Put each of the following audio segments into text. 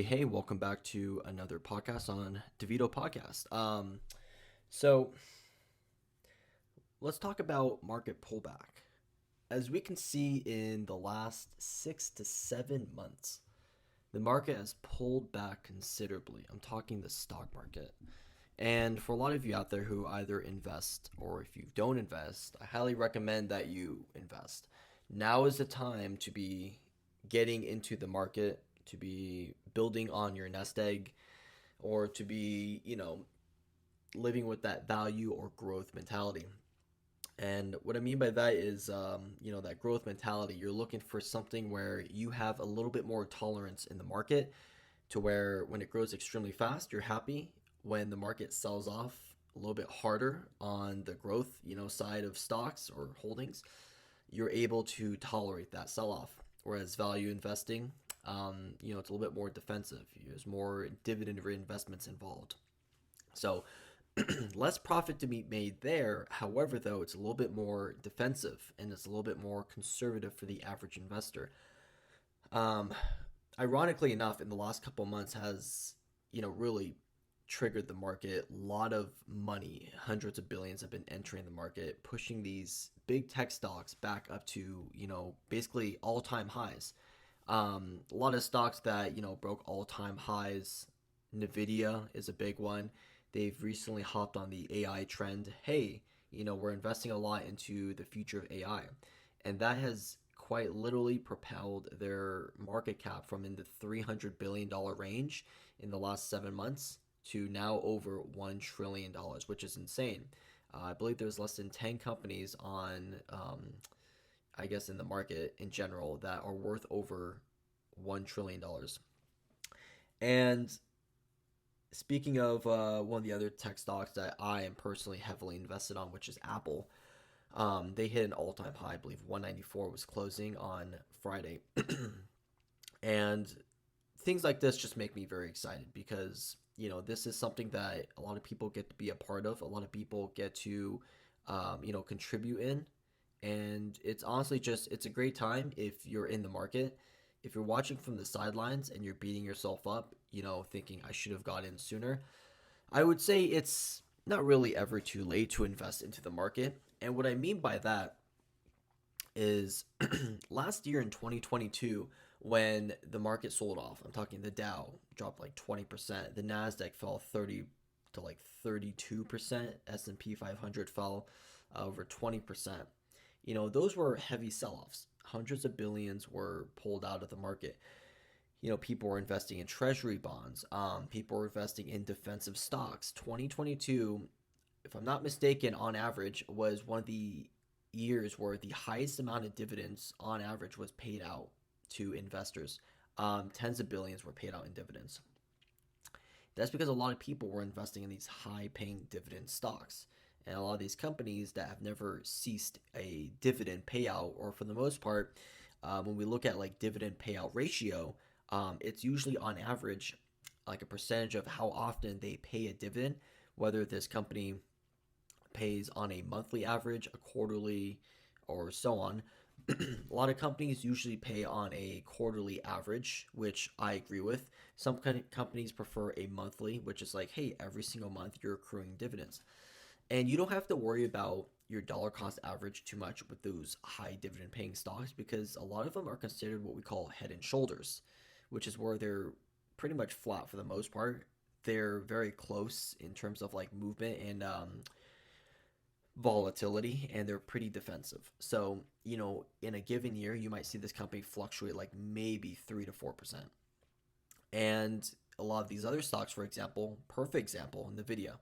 Hey, welcome back to another podcast on DeVito Podcast. So let's talk about market pullback. As we can see in the last 6 to 7 months, the market has pulled back considerably. I'm talking the stock market. And for a lot of you out there who either invest or if you don't invest, I highly recommend that you invest. Now is the time to be getting into the market, to be building on your nest egg, or to be, living with that value or growth mentality. And what I mean by that is, that growth mentality. You're looking for something where you have a little bit more tolerance in the market to where when it grows extremely fast, you're happy. When the market sells off a little bit harder on the growth, side of stocks or holdings, you're able to tolerate that sell off. Whereas value investing, it's a little bit more defensive. There's more dividend reinvestments involved. So less profit to be made there. However, though, it's a little bit more defensive and it's a little bit more conservative for the average investor. Um, Ironically enough, in the last couple months has, really triggered the market. A lot of money, hundreds of billions have been entering the market, pushing these big tech stocks back up to, basically all-time highs. A lot of stocks that, broke all-time highs. Nvidia is a big one. They've recently hopped on the AI trend. Hey, we're investing a lot into the future of AI. And that has quite literally propelled their market cap from in the $300 billion range in the last 7 months to now over $1 trillion, which is insane. I believe there's less than 10 companies on, I guess, in the market in general that are worth over $1 trillion. And speaking of one of the other tech stocks that I am personally heavily invested on, which is Apple, they hit an all-time high. I believe 194 was closing on Friday. And things like this just make me very excited because, this is something that a lot of people get to be a part of. A lot of people get to, contribute in. And it's honestly just, it's a great time if you're in the market. If you're watching from the sidelines and you're beating yourself up, thinking I should have got in sooner, I would say it's not really ever too late to invest into the market. And what I mean by that is last year in 2022, when the market sold off, I'm talking the Dow dropped like 20%, the Nasdaq fell 30 to like 32%, S&P 500 fell over 20%. Those were heavy sell-offs. Hundreds of billions were pulled out of the market. People were investing in treasury bonds. People were investing in defensive stocks. 2022, if I'm not mistaken, on average, was one of the years where the highest amount of dividends on average was paid out to investors. Tens of billions were paid out in dividends. That's because a lot of people were investing in these high paying dividend stocks. And a lot of these companies that have never ceased a dividend payout, or for the most part, when we look at like dividend payout ratio, it's usually on average like a percentage of how often they pay a dividend, whether this company pays on a monthly average, a quarterly, or so on. A lot of companies usually pay on a quarterly average, which I agree with. Some companies prefer a monthly, which is like, hey, every single month you're accruing dividends. And you don't have to worry about your dollar cost average too much with those high dividend paying stocks because a lot of them are considered what we call head and shoulders, which is where they're pretty much flat for the most part. They're very close in terms of like movement and volatility, and they're pretty defensive. So, in a given year, you might see this company fluctuate like maybe 3 to 4%. And a lot of these other stocks, for example, perfect example, Nvidia.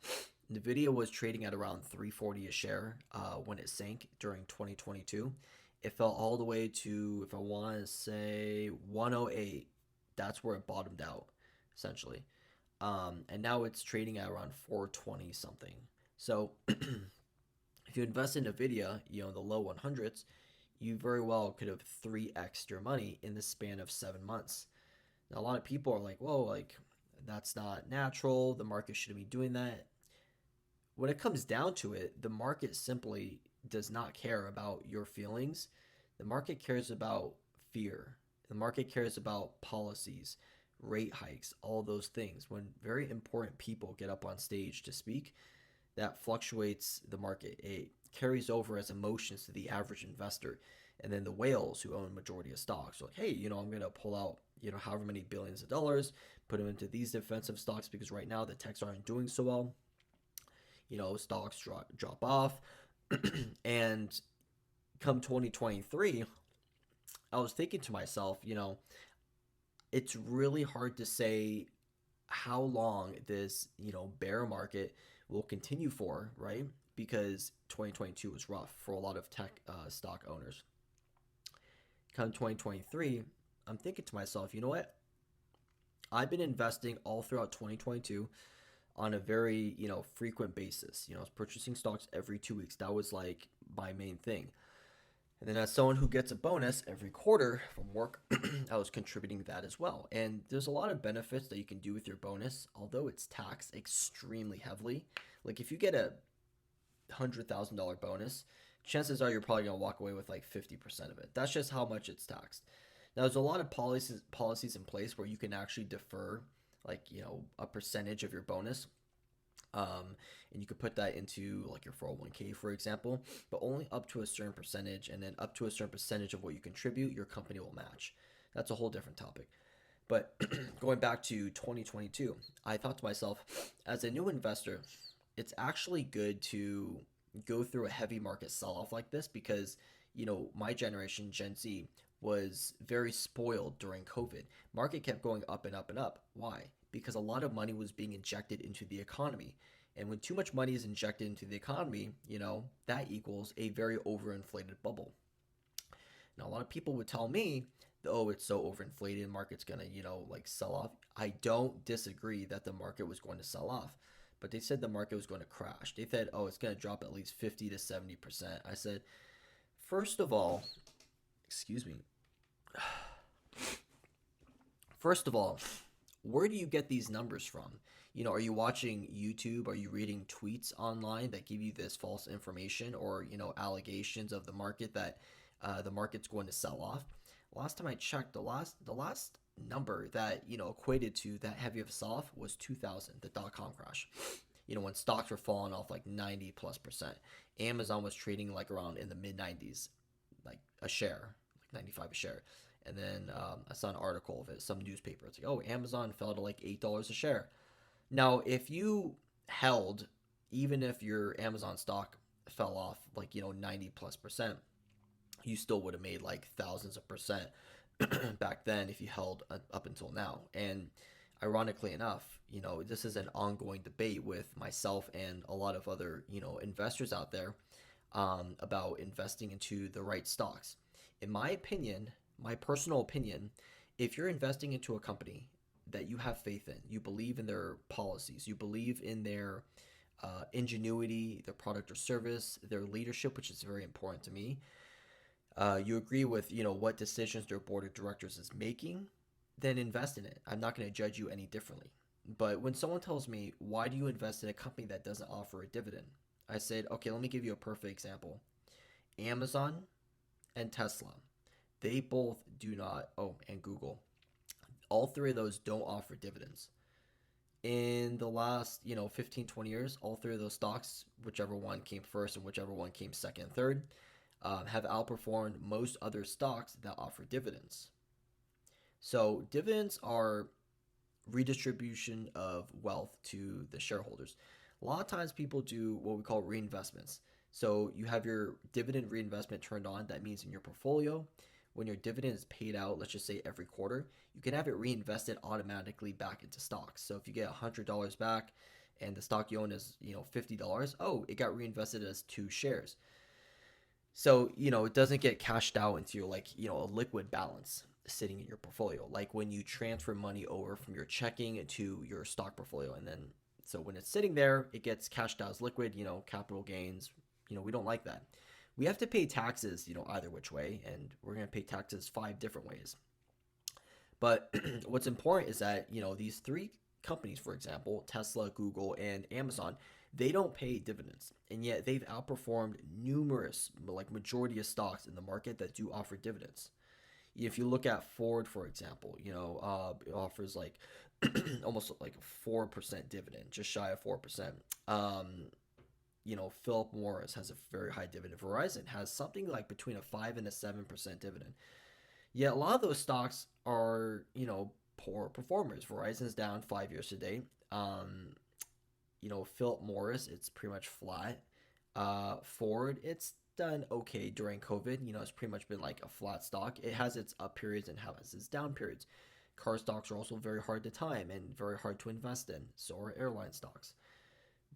Nvidia was trading at around 340 a share when it sank during 2022. It fell all the way to, if I want to say, 108. That's where it bottomed out, essentially. And now it's trading at around 420 something. So if you invest in Nvidia, in the low 100s, you very well could have 3x your money in the span of 7 months. Now, a lot of people are like, whoa, like, that's not natural. The market shouldn't be doing that. When it comes down to it, the market simply does not care about your feelings. The market cares about fear. The market cares about policies, rate hikes, all those things. When very important people get up on stage to speak, that fluctuates the market. It carries over as emotions to the average investor. And then the whales who own majority of stocks are like, hey, I'm going to pull out, however many billions of dollars, put them into these defensive stocks because right now the techs aren't doing so well. Stocks drop off. And come 2023, I was thinking to myself, it's really hard to say how long this, bear market will continue for, right? Because 2022 was rough for a lot of tech stock owners. Come 2023, I'm thinking to myself, you know what? I've been investing all throughout 2022 on a very, frequent basis. I was purchasing stocks every 2 weeks. That was like my main thing. And then as someone who gets a bonus every quarter from work, I was contributing that as well. And there's a lot of benefits that you can do with your bonus, although it's taxed extremely heavily. Like if you get a $100,000 bonus, chances are you're probably going to walk away with like 50% of it. That's just how much it's taxed. Now, there's a lot of policies in place where you can actually defer like, a percentage of your bonus. And you could put that into like your 401k, for example, but only up to a certain percentage, and then up to a certain percentage of what you contribute, your company will match. That's a whole different topic. But going back to 2022, I thought to myself, as a new investor, it's actually good to go through a heavy market sell off like this because, my generation, Gen Z, was very spoiled during COVID. Market kept going up and up and up. Why? Because a lot of money was being injected into the economy. And when too much money is injected into the economy, that equals a very overinflated bubble. Now, a lot of people would tell me, oh, it's so overinflated, market's gonna, like sell off. I don't disagree that the market was going to sell off, but they said the market was going to crash. They said, oh, it's going to drop at least 50 to 70%. I said, first of all, excuse me. First of all, where do you get these numbers from? Are you watching YouTube? Are you reading tweets online that give you this false information or, allegations of the market that the market's going to sell off? Last time I checked, the last number that, equated to that heavy of a sell-off was 2000, the dot-com crash. When stocks were falling off like 90+%. Amazon was trading like around in the mid 90s, like a share, like 95 a share. And then I saw an article of it, some newspaper. It's like, oh, Amazon fell to like $8 a share. Now, if you held, even if your Amazon stock fell off like, 90+%, you still would have made like thousands of percent back then if you held up until now. And ironically enough, this is an ongoing debate with myself and a lot of other, investors out there about investing into the right stocks. In my opinion, my personal opinion, if you're investing into a company that you have faith in, you believe in their policies, you believe in their ingenuity, their product or service, their leadership, which is very important to me, you agree with, what decisions their board of directors is making, then invest in it. I'm not going to judge you any differently. But when someone tells me, why do you invest in a company that doesn't offer a dividend? I said, okay, let me give you a perfect example. Amazon and Tesla, they both do not, and Google, all three of those don't offer dividends. In the last, 15, 20 years, all three of those stocks, whichever one came first and whichever one came second and third, have outperformed most other stocks that offer dividends. So dividends are redistribution of wealth to the shareholders. A lot of times people do what we call reinvestments. So you have your dividend reinvestment turned on. That means in your portfolio, when your dividend is paid out, let's just say every quarter, you can have it reinvested automatically back into stocks. So if you get $100 back and the stock you own is, $50, it got reinvested as 2 shares. So, it doesn't get cashed out into your a liquid balance sitting in your portfolio. Like when you transfer money over from your checking to your stock portfolio. And then, so when it's sitting there, it gets cashed out as liquid, capital gains. We don't like that. We have to pay taxes, either which way. And we're going to pay taxes 5 different ways. But what's important is that, these 3 companies, for example, Tesla, Google, and Amazon, they don't pay dividends, and yet they've outperformed numerous, majority of stocks in the market that do offer dividends. If you look at Ford, for example, it offers like almost like a 4% dividend, just shy of 4%. Philip Morris has a very high dividend. Verizon has something like between a 5 and a 7% dividend. Yet a lot of those stocks are, poor performers. Verizon's down 5 years to date. Philip Morris, it's pretty much flat. Ford, it's done okay during COVID. It's pretty much been like a flat stock. It has its up periods and has its down periods. Car stocks are also very hard to time and very hard to invest in. So are airline stocks.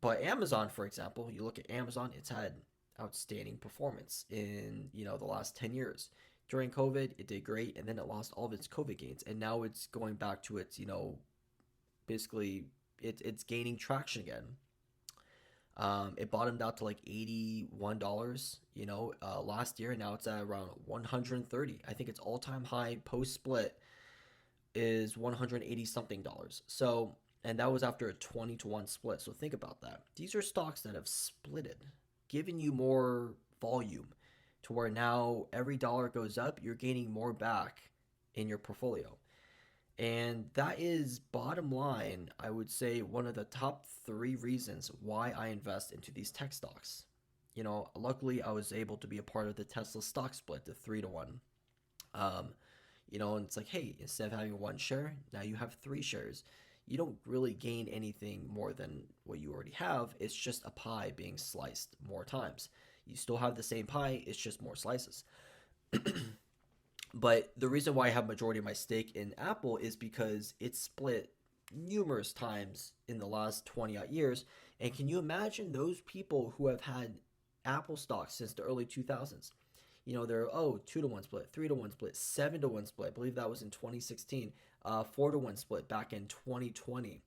But Amazon, for example, you look at Amazon, it's had outstanding performance in, the last 10 years. During COVID, it did great, and then it lost all of its COVID gains. And now it's going back to its, basically it's gaining traction again. It bottomed out to like $81, last year, and now it's at around 130. I think its all-time high post-split is 180 something dollars. So, and that was after a 20-to-1 split. So think about that. These are stocks that have splitted, giving you more volume to where now every dollar goes up, you're gaining more back in your portfolio. And that is bottom line, I would say, one of the top three reasons why I invest into these tech stocks. Luckily, I was able to be a part of the Tesla stock split, the 3-to-1. Um, and it's like, hey, instead of having one share, now you have three shares. You don't really gain anything more than what you already have. It's just a pie being sliced more times. You still have the same pie, it's just more slices. But the reason why I have majority of my stake in Apple is because it's split numerous times in the last 20 odd years. And can you imagine those people who have had Apple stocks since the early 2000s? They're 2-to-1 split, 3-to-1 split, 7-to-1 split. I believe that was in 2016. 4-to-1 split back in 2020.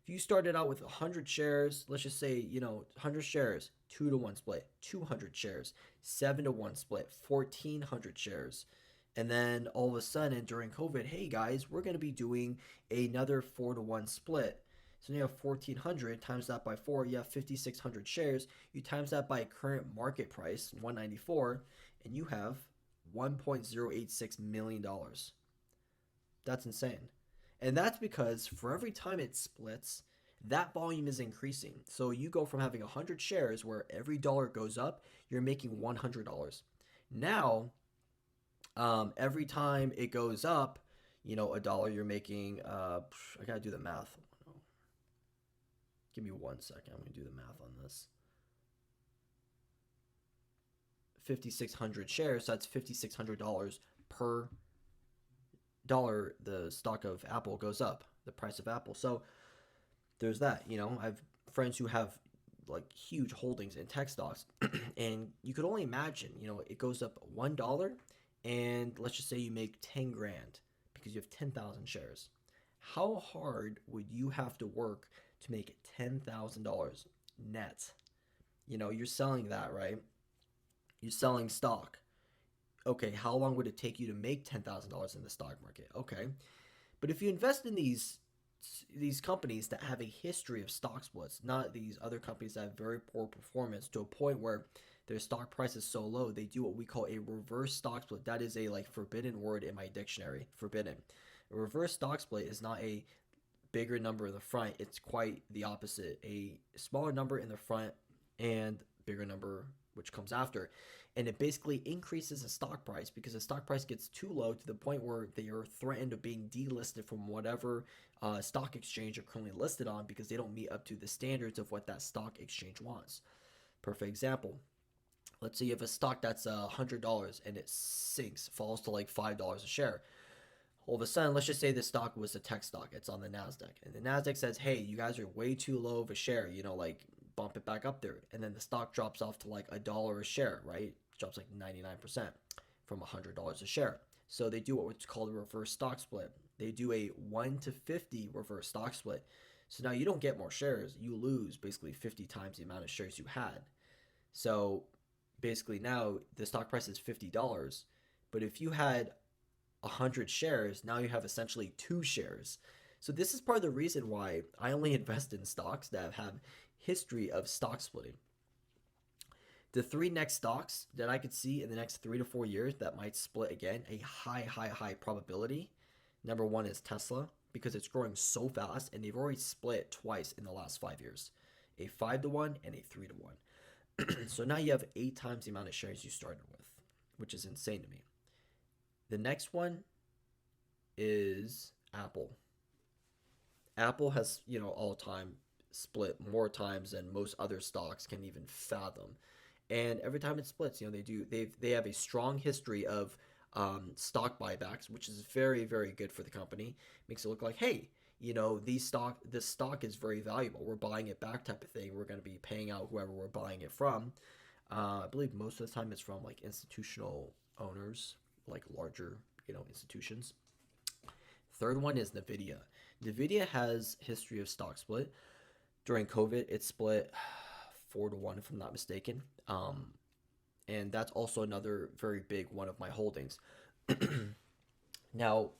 If you started out with 100 shares, let's just say, 100 shares, 2-to-1 split, 200 shares, 7-to-1 split, 1,400 shares. And then all of a sudden during COVID, hey guys, we're going to be doing another 4-to-1 split. So you have 1,400 times that by 4, you have 5,600 shares. You times that by current market price, 194, and you have $1.086 million. That's insane. And that's because for every time it splits, that volume is increasing. So you go from having 100 shares where every dollar goes up, you're making $100. Now, every time it goes up, a dollar, you're making, I gotta do the math. Give me 1 second. I'm gonna do the math on this. 5,600 shares, so that's $5,600 per dollar the stock of Apple goes up, the price of Apple. So there's that. I have friends who have like huge holdings in tech stocks, and you could only imagine, it goes up $1, and let's just say you make 10 grand because you have 10,000 shares. How hard would you have to work to make $10,000 net? You're selling that, right? You're selling stock. Okay, how long would it take you to make $10,000 in the stock market? Okay. But if you invest in these companies that have a history of stock splits, not these other companies that have very poor performance to a point where their stock price is so low, they do what we call a reverse stock split. That is a forbidden word in my dictionary. Forbidden. A reverse stock split is not a bigger number in the front. It's quite the opposite. A smaller number in the front and bigger number which comes after. And it basically increases the stock price because the stock price gets too low to the point where they are threatened of being delisted from whatever stock exchange are currently listed on because they don't meet up to the standards of what that stock exchange wants. Perfect example. Let's say you have a stock that's $100 and it sinks, falls to like $5 a share. All of a sudden, let's just say this stock was a tech stock. It's on the NASDAQ. And the NASDAQ says, hey, you guys are way too low of a share, bump it back up there. And then the stock drops off to like $1 a share, right? It drops like 99% from $100 a share. So they do what's called a reverse stock split. They do a 1 to 50 reverse stock split. So now you don't get more shares. You lose basically 50 times the amount of shares you had. So basically now the stock price is $50. But if you had 100 shares, now you have essentially 2 shares. So this is part of the reason why I only invest in stocks that have history of stock splitting. The three next stocks that I could see in the next 3 to 4 years that might split again, a high probability. Number one is Tesla, because it's growing so fast and they've already split twice in the last 5 years, a 5 to 1 and a 3 to 1. So now you have 8 times the amount of shares you started with, which is insane to me. The next one is Apple. Apple has, all time split more times than most other stocks can even fathom. And every time it splits, they have a strong history of stock buybacks, which is very, very good for the company. Makes it look like, hey, this stock is very valuable. We're buying it back, type of thing. We're going to be paying out whoever we're buying it from. I believe most of the time it's from like institutional owners, like larger, institutions. Third one is Nvidia. Nvidia has history of stock split. During COVID, it split 4 to 1, if I'm not mistaken. And that's also another very big one of my holdings. Now,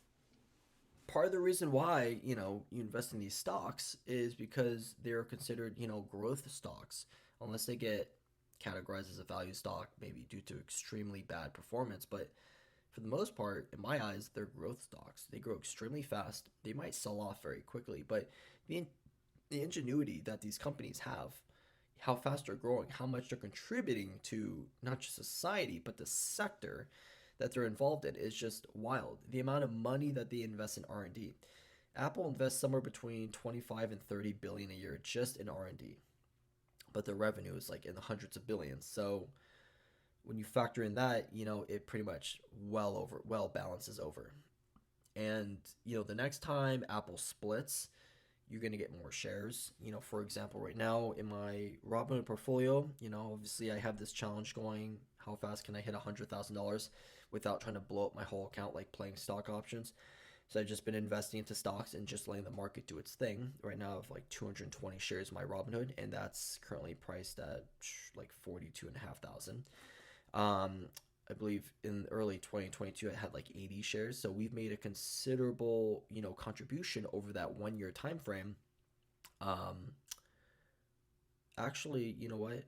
part of the reason why, you invest in these stocks is because they're considered, growth stocks, unless they get categorized as a value stock, maybe due to extremely bad performance. But for the most part, in my eyes, they're growth stocks. They grow extremely fast. They might sell off very quickly, but the ingenuity that these companies have, how fast they're growing, how much they're contributing to not just society, but the sector that they're involved in is just wild. The amount of money that they invest in R&D. Apple invests somewhere between 25 and 30 billion a year just in R&D. But the revenue is like in the hundreds of billions. So when you factor in that, it pretty much well balances over. And, the next time Apple splits, you're going to get more shares. For example, right now in my Robinhood portfolio, obviously I have this challenge going. How fast can I hit $100,000 without trying to blow up my whole account like playing stock options? So I've just been investing into stocks and just letting the market do its thing. Right now I have like 220 shares in my Robinhood, and that's currently priced at like 42,500. I believe in early 2022 I had like 80 shares. So we've made a considerable, contribution over that 1 year time frame. Actually, you know what?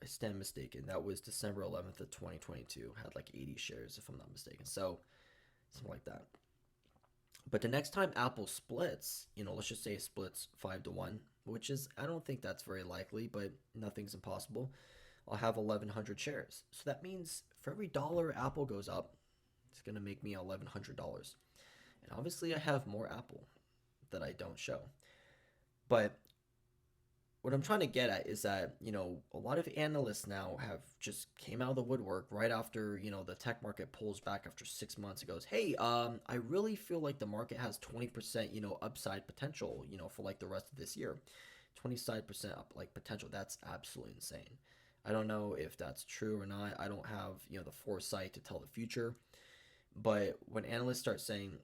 I stand mistaken. That was December 11th of 2022. Had like 80 shares, if I'm not mistaken. So something like that. But the next time Apple splits, let's just say it splits 5 to 1, which is, I don't think that's very likely, but nothing's impossible. I'll have 1,100 shares. So that means for every dollar Apple goes up, it's going to make me $1,100. And obviously I have more Apple that I don't show. But what I'm trying to get at is that, a lot of analysts now have just came out of the woodwork right after, the tech market pulls back after 6 months. It goes, hey, I really feel like the market has 20%, upside potential, for like the rest of this year. 20% up like potential. That's absolutely insane. I don't know if that's true or not. I don't have, the foresight to tell the future. But when analysts start saying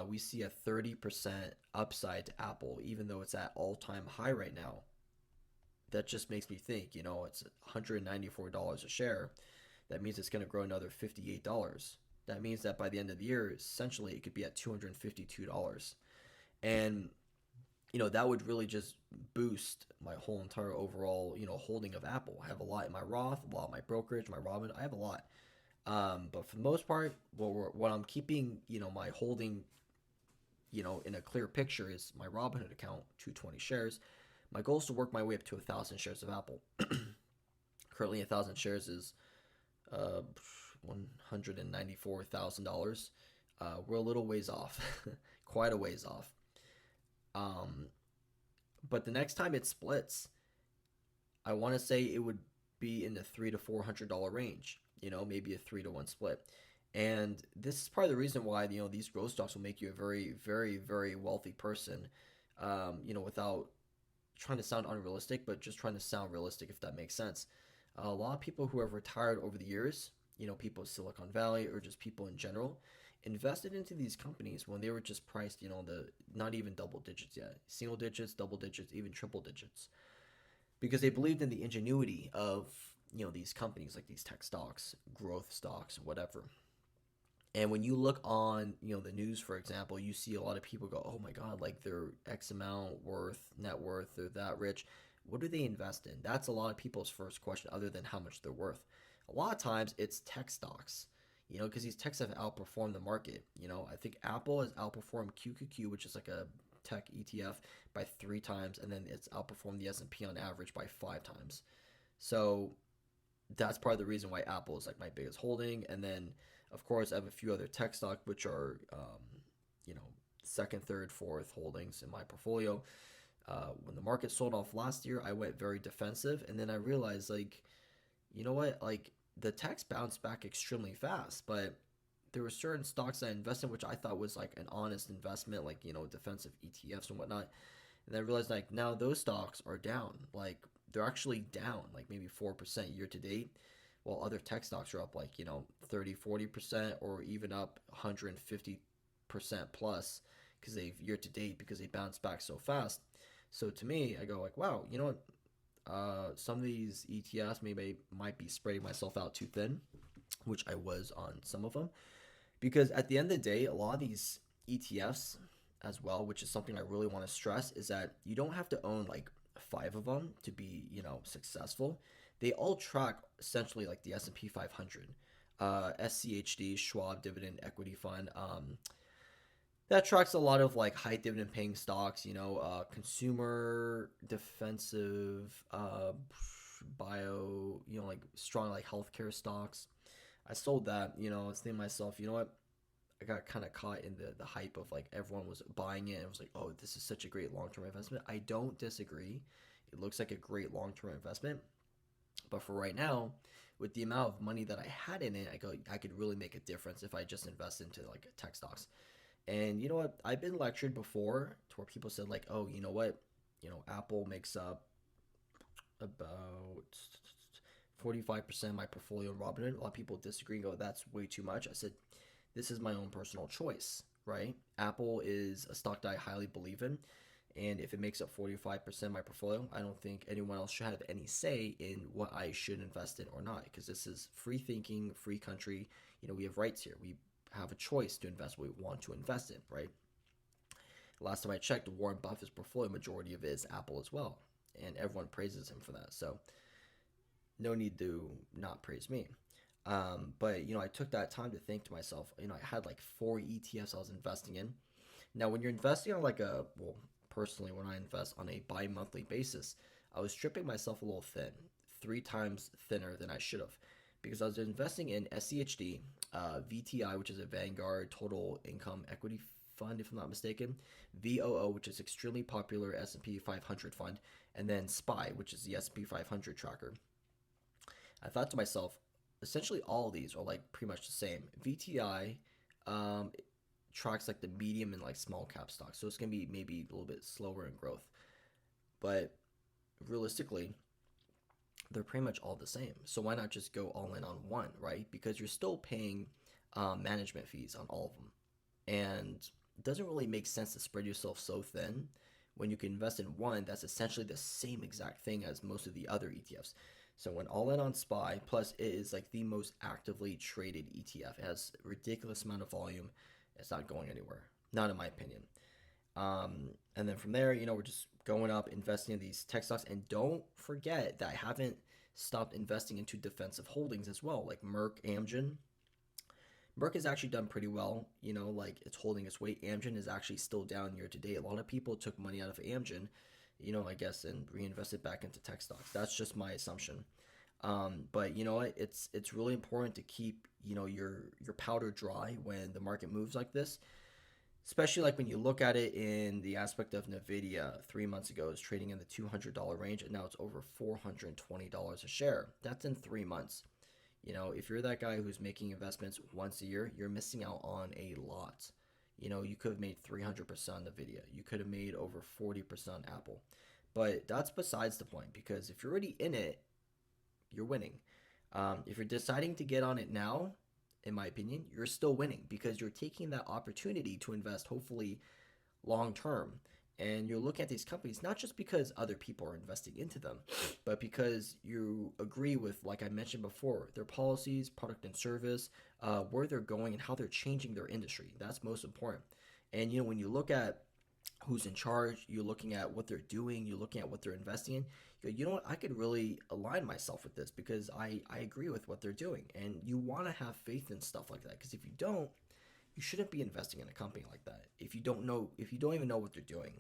we see a 30% upside to Apple, even though it's at all-time high right now, that just makes me think, it's $194 a share. That means it's going to grow another $58. That means that by the end of the year, essentially, it could be at $252. And, that would really just boost my whole entire overall, holding of Apple. I have a lot in my Roth, a lot in my brokerage, my Robin. I have a lot. But for the most part, what I'm keeping, my holding, in a clear picture is my Robinhood account, 220 shares. My goal is to work my way up to 1,000 shares of Apple. Currently, 1,000 shares is $194,000. We're a little ways off, quite a ways off. But the next time it splits, I want to say it would be in the $300 to $400 range. Maybe a 3 to 1 split. And this is part of the reason why these growth stocks will make you a very, very, very wealthy person. Without trying to sound unrealistic, but just trying to sound realistic, if that makes sense. A lot of people who have retired over the years, people in Silicon Valley or just people in general, invested into these companies when they were just priced, the not even double digits yet, single digits, double digits, even triple digits, because they believed in the ingenuity of these companies, like these tech stocks, growth stocks, whatever. And when you look on, the news, for example, you see a lot of people go, oh my God, like they're X amount net worth, they're that rich, what do they invest in? That's a lot of people's first question, other than how much they're worth. A lot of times it's tech stocks, because these techs have outperformed the market. I think Apple has outperformed QQQ, which is like a tech ETF, by 3 times, and then it's outperformed the S&P on average by 5 times. So that's part of the reason why Apple is like my biggest holding. And then, of course, I have a few other tech stock, which are, you know, second, third, fourth holdings in my portfolio. When the market sold off last year, I went very defensive, and then I realized, like, you know what, like the techs bounced back extremely fast, but there were certain stocks I invested in which I thought was like an honest investment, like defensive ETFs and whatnot. And I realized like now those stocks are down, like they're actually down like maybe 4% year to date, while other tech stocks are up like 30-40%, or even up 150% plus, because they've year to date, because they bounced back so fast. So to me, I go like, wow, you know what? Some of these ETFs maybe might be spreading myself out too thin, which I was on some of them. Because at the end of the day, a lot of these ETFs as well, which is something I really want to stress, is that you don't have to own like 5 of them to be, successful. They all track essentially like the S&P 500, SCHD, Schwab Dividend Equity Fund. That tracks a lot of like high dividend paying stocks, consumer defensive, bio, like strong like healthcare stocks. I sold that, I was thinking to myself, you know what? I got kind of caught in the hype of like everyone was buying it, and it was like, oh, this is such a great long term investment. I don't disagree. It looks like a great long term investment. But for right now, with the amount of money that I had in it, I could really make a difference if I just invest into like tech stocks. And you know what? I've been lectured before to where people said like, oh, you know what? Apple makes up about 45% of my portfolio in Robinhood. A lot of people disagree and go, that's way too much. I said, this is my own personal choice, right? Apple is a stock that I highly believe in. And if it makes up 45% of my portfolio, I don't think anyone else should have any say in what I should invest in or not, because this is free thinking, free country. We have rights here. We have a choice to invest what we want to invest in, right? Last time I checked, Warren Buffett's portfolio majority of it is Apple as well, and everyone praises him for that. So no need to not praise me. But I took that time to think to myself. I had like 4 ETFs I was investing in. Now, when you're investing on like personally, when I invest on a bi-monthly basis, I was stripping myself a little thin, 3 times thinner than I should have, because I was investing in SCHD, VTI, which is a Vanguard Total Income Equity Fund, if I'm not mistaken, VOO, which is extremely popular S&P 500 fund, and then SPY, which is the S&P 500 tracker. I thought to myself, essentially all of these are like pretty much the same. VTI tracks like the medium and like small cap stocks, so it's gonna be maybe a little bit slower in growth, but realistically, they're pretty much all the same. So why not just go all in on one, right? Because you're still paying management fees on all of them, and it doesn't really make sense to spread yourself so thin when you can invest in one that's essentially the same exact thing as most of the other ETFs. So when all in on SPY, plus it is like the most actively traded ETF. It has a ridiculous amount of volume. It's not going anywhere, not in my opinion. And then from there, we're just going up, investing in these tech stocks. And don't forget that I haven't stopped investing into defensive holdings as well, like Merck, Amgen. Merck has actually done pretty well, like it's holding its weight. Amgen is actually still down year to date. A lot of people took money out of Amgen, I guess, and reinvested back into tech stocks. That's just my assumption. But you know what? It's really important to keep your powder dry when the market moves like this. Especially like when you look at it in the aspect of Nvidia, 3 months ago it was trading in the $200 range, and now it's over $420 a share. That's in 3 months. If you're that guy who's making investments once a year, you're missing out on a lot. You could have made 300% on Nvidia. You could have made over 40% on Apple. But that's besides the point, because if you're already in it, you're winning. If you're deciding to get on it now, in my opinion, you're still winning, because you're taking that opportunity to invest hopefully long term. And you're looking at these companies not just because other people are investing into them, but because you agree with, like I mentioned before, their policies, product and service, where they're going, and how they're changing their industry. That's most important. And when you look at who's in charge, you're looking at what they're doing, you're looking at what they're investing in. You go, you know what, I could really align myself with this because I agree with what they're doing. And you want to have faith in stuff like that because if you don't, you shouldn't be investing in a company like that. If you don't even know what they're doing.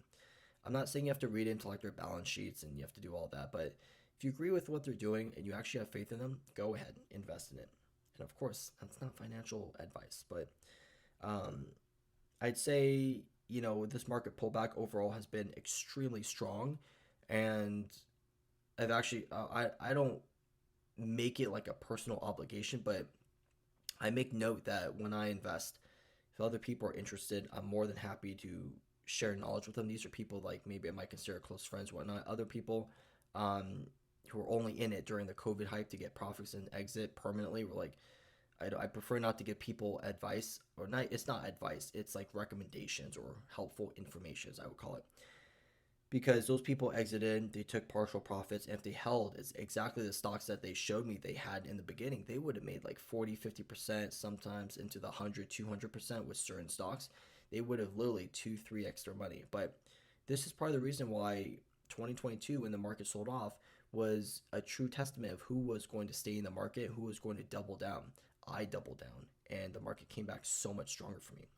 I'm not saying you have to read into like their balance sheets and you have to do all that, but if you agree with what they're doing and you actually have faith in them, go ahead, invest in it. And of course, that's not financial advice, but um, I'd say, this market pullback overall has been extremely strong. And I've actually, I don't make it like a personal obligation, but I make note that when I invest, if other people are interested, I'm more than happy to share knowledge with them. These are people like maybe I might consider close friends, whatnot. Other people um, who are only in it during the COVID hype to get profits and exit permanently were like, I prefer not to give people advice, or not. It's not advice. It's like recommendations or helpful information, as I would call it, because those people exited. They took partial profits, and if they held, it's exactly the stocks that they showed me they had in the beginning. They would have made like 40, 50%, sometimes into the 100, 200% with certain stocks. They would have literally 2, 3 extra money. But this is part of the reason why 2022, when the market sold off, was a true testament of who was going to stay in the market, who was going to double down. I doubled down, and the market came back so much stronger for me.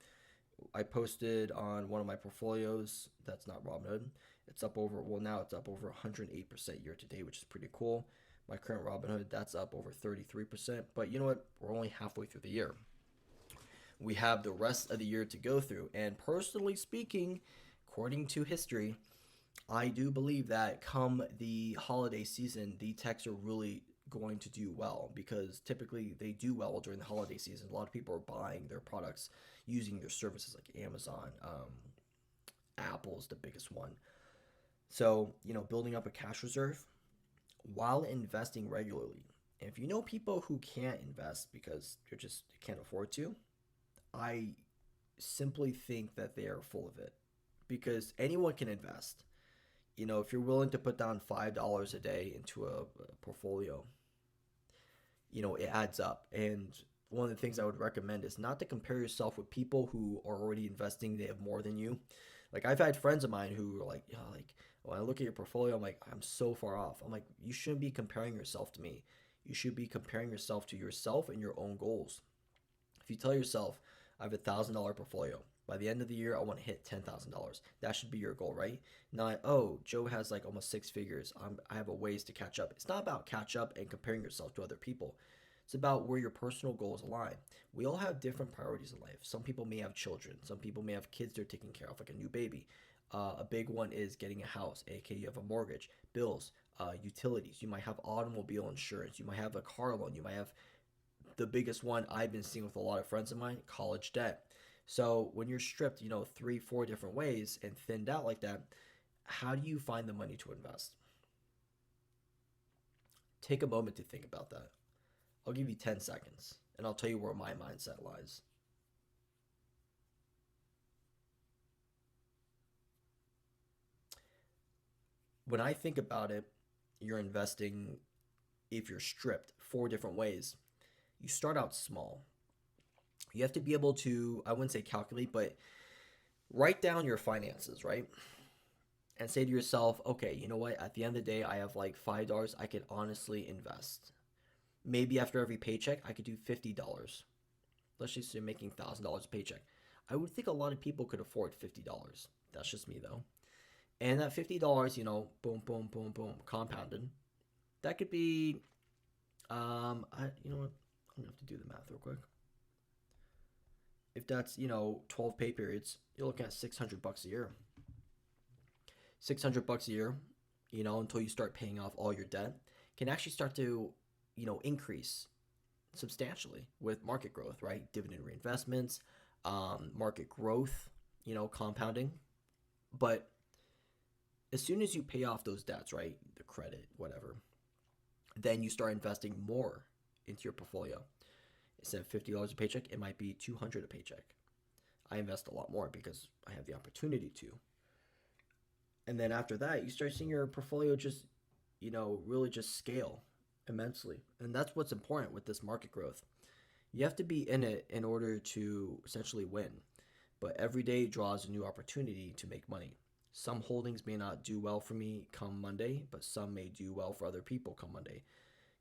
I posted on one of my portfolios that's not Robinhood. It's up over, well, now it's up over 108% year to date, which is pretty cool. My current Robinhood, that's up over 33%. But you know what? We're only halfway through the year. We have the rest of the year to go through. And personally speaking, according to history, I do believe that come the holiday season, the techs are really going to do well because typically they do well during the holiday season. A lot of people are buying their products using their services like Amazon. Apple's the biggest one. So, building up a cash reserve while investing regularly. And if you know people who can't invest because they can't afford to, I simply think that they are full of it because anyone can invest. If you're willing to put down $5 a day into a portfolio, it adds up. And one of the things I would recommend is not to compare yourself with people who are already investing, they have more than you. Like I've had friends of mine who are like, like when I look at your portfolio, I'm like, I'm so far off. I'm like, you shouldn't be comparing yourself to me. You should be comparing yourself to yourself and your own goals. If you tell yourself, I have $1,000 portfolio. By the end of the year, I want to hit $10,000. That should be your goal, right? Not, oh, Joe has like almost 6 figures. I have a ways to catch up. It's not about catch up and comparing yourself to other people. It's about where your personal goals align. We all have different priorities in life. Some people may have children. Some people may have kids they're taking care of, like a new baby. A big one is getting a house, aka you have a mortgage, bills, utilities. You might have automobile insurance. You might have a car loan. You might have the biggest one I've been seeing with a lot of friends of mine, college debt. So when you're stripped, 3, 4 different ways and thinned out like that, how do you find the money to invest? Take a moment to think about that. I'll give you 10 seconds and I'll tell you where my mindset lies. When I think about it, you're investing, if you're stripped, 4 different ways. You start out small. You have to be able to, I wouldn't say calculate, but write down your finances, right? And say to yourself, okay, you know what? At the end of the day, I have like $5 I could honestly invest. Maybe after every paycheck, I could do $50. Let's just say making $1,000 a paycheck. I would think a lot of people could afford $50. That's just me though. And that $50, boom, boom, boom, boom, compounded. That could be, you know what? I'm gonna have to do the math real quick. If that's 12 pay periods, you're looking at $600 a year. $600 a year, until you start paying off all your debt, can actually start to increase substantially with market growth, right? Dividend reinvestments, market growth, compounding. But as soon as you pay off those debts, right, the credit, whatever, then you start investing more into your portfolio. Instead of $50 a paycheck, it might be $200 a paycheck. I invest a lot more because I have the opportunity to. And then after that, you start seeing your portfolio just, really just scale immensely. And that's what's important with this market growth. You have to be in it in order to essentially win. but every day draws a new opportunity to make money. Some holdings may not do well for me come Monday, but some may do well for other people come Monday.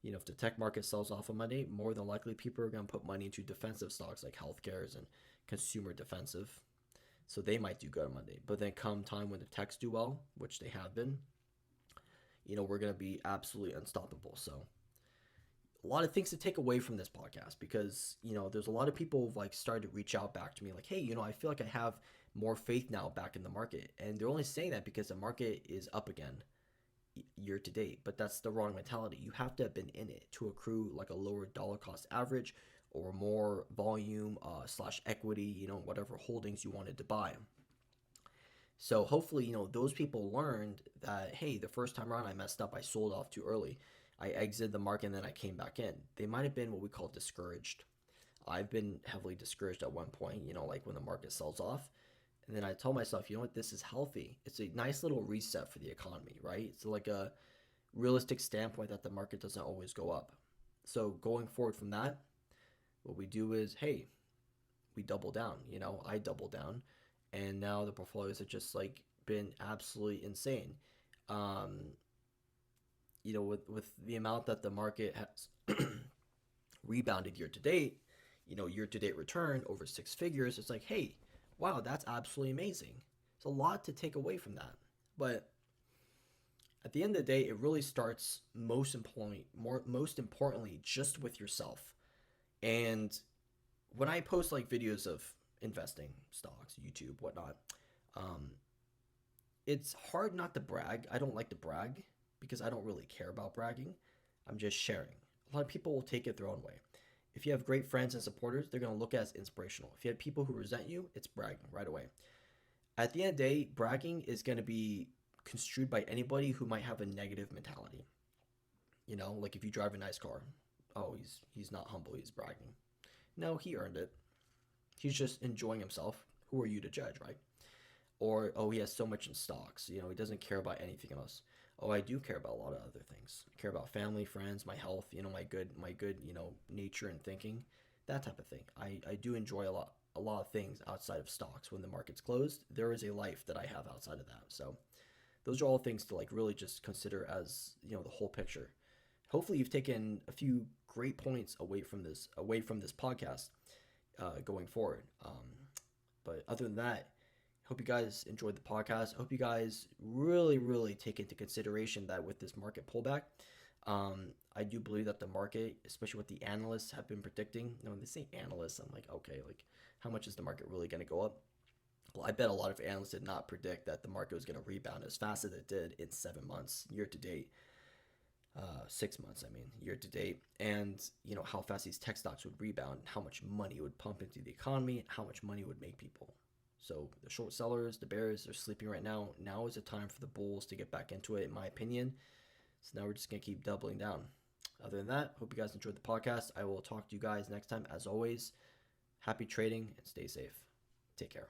If the tech market sells off on Monday, more than likely people are going to put money into defensive stocks like healthcares and consumer defensive. So they might do good on Monday. But then come time when the techs do well, which they have been, we're going to be absolutely unstoppable. So a lot of things to take away from this podcast because, there's a lot of people who've like started to reach out back to me like, hey, I feel like I have more faith now back in the market. And they're only saying that because the market is up again year to date, but that's the wrong mentality. You have to have been in it to accrue like a lower dollar cost average or more volume slash equity, whatever holdings you wanted to buy. So hopefully, those people learned that, hey, the first time around I messed up, I sold off too early. I exited the market and then I came back in. They might have been what we call discouraged. I've been heavily discouraged at one point, like when the market sells off. And then I told myself, what, this is healthy. It's a nice little reset for the economy, right? It's like a realistic standpoint that the market doesn't always go up. So going forward from that, what we do is, hey, we double down. I double down. And now the portfolios have just like been absolutely insane. With the amount that the market has rebounded year to date, year to date return over six figures, it's like, hey, wow, that's absolutely amazing. It's a lot to take away from that. But at the end of the day, it really starts most importantly just with yourself. And when I post like videos of investing, stocks, YouTube, whatnot, it's hard not to brag. I don't like to brag because I don't really care about bragging. I'm just sharing. A lot of people will take it their own way. If you have great friends and supporters, they're going to look at it as inspirational. If you have people who resent you, it's bragging right away. At the end of the day, bragging is going to be construed by anybody who might have a negative mentality. Like if you drive a nice car, oh, he's not humble, he's bragging. No, he earned it. He's just enjoying himself. Who are you to judge, right? Or, oh, he has so much in stocks. He doesn't care about anything else. Oh, I do care about a lot of other things. I care about family, friends, my health, my good, nature and thinking, that type of thing. I do enjoy a lot of things outside of stocks. When the market's closed, there is a life that I have outside of that. So those are all things to like really just consider as, the whole picture. Hopefully you've taken a few great points away from this podcast going forward. But other than that, hope you guys enjoyed the podcast. Hope you guys really, really take into consideration that with this market pullback, I do believe that the market, especially what the analysts have been predicting, when they say analysts, I'm like, okay, like how much is the market really going to go up? Well, I bet a lot of analysts did not predict that the market was going to rebound as fast as it did in 7 months, year to date. 6 months, year to date, and how fast these tech stocks would rebound, how much money would pump into the economy, how much money would make people. So the short sellers, the bears, they're sleeping right now. Now is the time for the bulls to get back into it, in my opinion. So now we're just gonna keep doubling down. Other than that, hope you guys enjoyed the podcast. I will talk to you guys next time. As always, happy trading and stay safe. Take care.